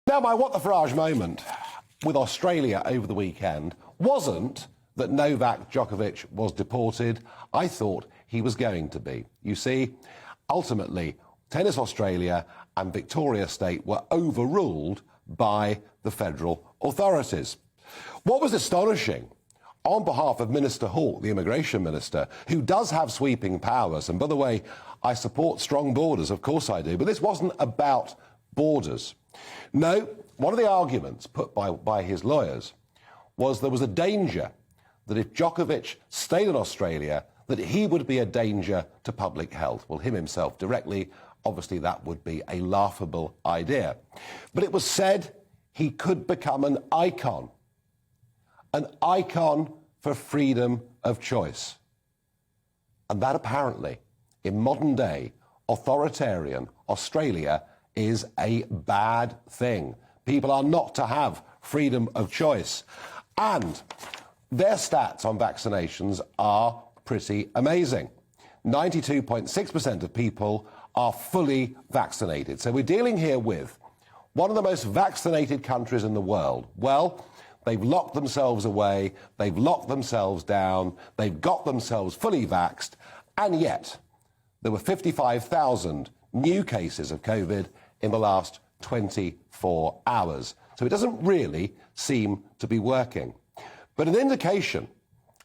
Now, my what the Farage moment with Australia over the weekend wasn't that Novak Djokovic was deported. I thought he was going to be. You see, ultimately, Tennis Australia and Victoria State were overruled by the federal authorities. What was astonishing, on behalf of Minister Hawke, the immigration minister, who does have sweeping powers, and by the way, I support strong borders, of course I do, but this wasn't about borders. No, one of the arguments put by his lawyers was there was a danger that if Djokovic stayed in Australia, that he would be a danger to public health. Well, him himself directly, obviously that would be a laughable idea. But it was said he could become an icon for freedom of choice. And that apparently, in modern day, authoritarian Australia is a bad thing. People are not to have freedom of choice. And their stats on vaccinations are pretty amazing. 92.6% of people are fully vaccinated. So we're dealing here with one of the most vaccinated countries in the world. Well, they've locked themselves away, they've locked themselves down, they've got themselves fully vaxxed, and yet there were 55,000 new cases of COVID in the last 24 hours. So it doesn't really seem to be working. But an indication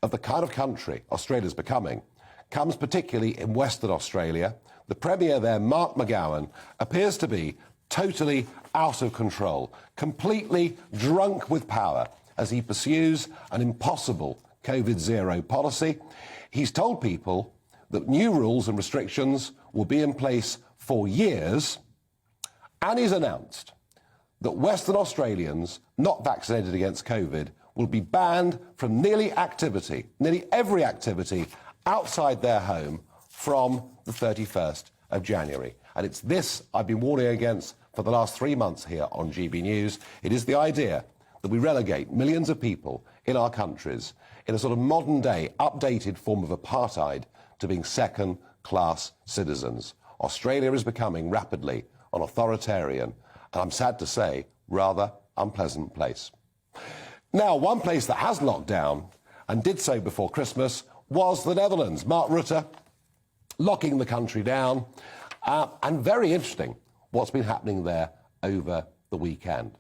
of the kind of country Australia's becoming comes particularly in Western Australia. The Premier there, Mark McGowan, appears to be totally out of control, completely drunk with power as he pursues an impossible COVID-0 policy. He's told people that new rules and restrictions will be in place for years, and he's announced that Western Australians not vaccinated against COVID will be banned from nearly every activity outside their home from the 31st of January. And it's this I've been warning against for the last 3 months here on GB News. It is the idea that we relegate millions of people in our countries in a sort of modern-day, updated form of apartheid to being second-class citizens. Australia is becoming rapidly an authoritarian, and I'm sad to say, rather unpleasant place. Now, one place that has locked down, and did so before Christmas, was the Netherlands. Mark Rutte locking the country down, and very interesting what's been happening there over the weekend.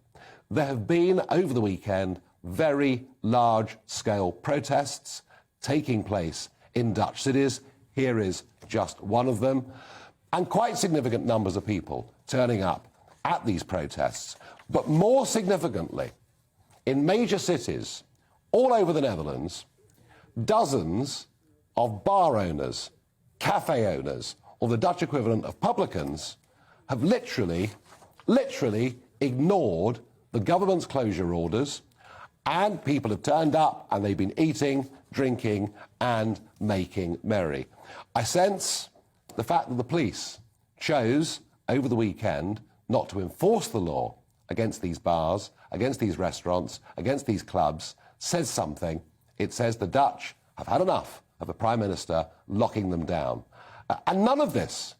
There have been, over the weekend, very large-scale protests taking place in Dutch cities. Here is just one of them. And quite significant numbers of people turning up at these protests. But more significantly, in major cities all over the Netherlands, dozens of bar owners, cafe owners, or the Dutch equivalent of publicans, have literally ignored the government's closure orders, and people have turned up and they've been eating, drinking, and making merry. I sense the fact that the police chose, over the weekend, not to enforce the law against these bars, against these restaurants, against these clubs, says something. It says the Dutch have had enough of the Prime Minister locking them down. And none of this,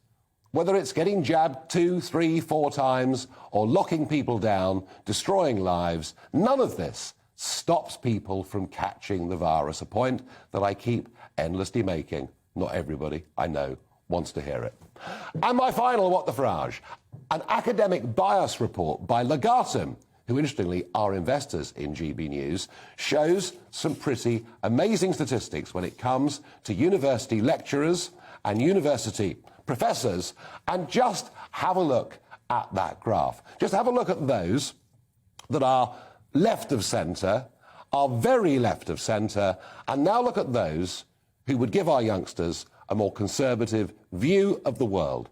whether it's getting jabbed 2, 3, 4 times, or locking people down, destroying lives, none of this stops people from catching the virus, a point that I keep endlessly making. Not everybody, I know, wants to hear it. And my final what the Farage, an academic bias report by Legatum, who interestingly are investors in GB News, shows some pretty amazing statistics when it comes to university lecturers and university professors. And just have a look at that graph. Just have a look at those that are left of centre, are very left of centre, and now look at those who would give our youngsters a more conservative view of the world.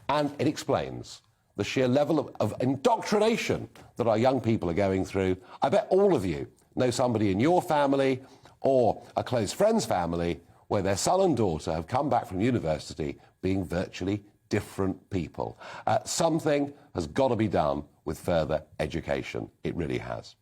And it explains the sheer level of indoctrination that our young people are going through. I bet all of you know somebody in your family or a close friend's family where their son and daughter have come back from university being virtually different people. Something has got to be done with further education. It really has.